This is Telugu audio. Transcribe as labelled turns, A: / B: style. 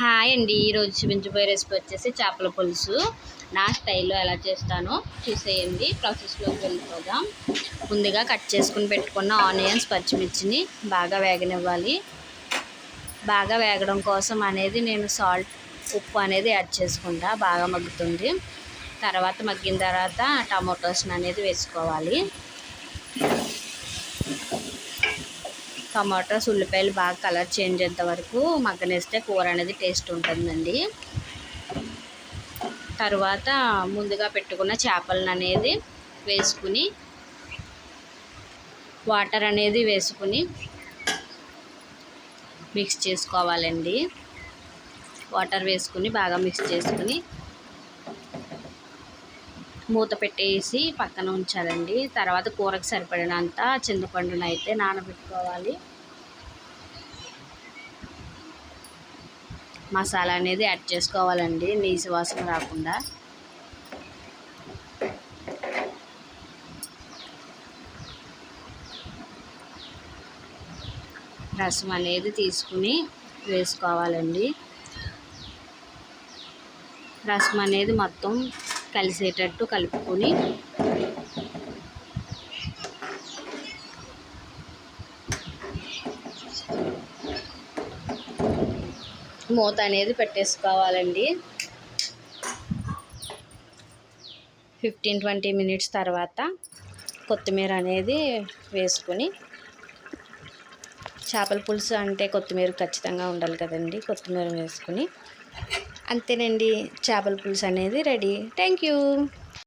A: హాయ్ అండి. ఈరోజు చూపించబోయే రెసిపీ వచ్చేసి చేపల పులుసు. నా స్టైల్లో ఎలా చేస్తానో చూసేయండి. ప్రాసెస్లోకి వెళ్ళిపోదాం. ముందుగా కట్ చేసుకుని పెట్టుకున్న ఆనియన్స్, పచ్చిమిర్చిని బాగా వేగనివ్వాలి. బాగా వేగడం కోసం అనేది నేను ఉప్పు అనేది యాడ్ చేసుకుంటా. బాగా మగ్గుతుంది. తర్వాత మగ్గిన తర్వాత టమాటోస్ని అనేది వేసుకోవాలి. టమాటోస్, ఉల్లిపాయలు బాగా కలర్ చేంజ్ అయ్యేంత వరకు మగ్గనిస్తే కూర అనేది టేస్ట్ ఉంటుందండి. తర్వాత ముందుగా పెట్టుకున్న చేపలను అనేది వేసుకుని వాటర్ అనేది వేసుకుని మిక్స్ చేసుకోవాలండి. వాటర్ వేసుకుని బాగా మిక్స్ చేసుకుని మూత పెట్టేసి పక్కన ఉంచాలండి. తర్వాత కూరకు సరిపడినంత చింతపండును అయితే నానబెట్టుకోవాలి. మసాలా అనేది యాడ్ చేసుకోవాలండి, నీసు వాసన రాకుండా. రసం అనేది తీసుకుని వేసుకోవాలండి. రసం అనేది మొత్తం కలిసేటట్టు కలుపుకొని మూత అనేది పెట్టేసుకోవాలండి. 15-20 మినిట్స్ తర్వాత కొత్తిమీర అనేది వేసుకొని, చేపల పులుసు అంటే కొత్తిమీర ఖచ్చితంగా ఉండాలి కదండి. కొత్తిమీర వేసుకుని అంతేనండి, చేపల పులుసు అనేది రెడీ. Thank you.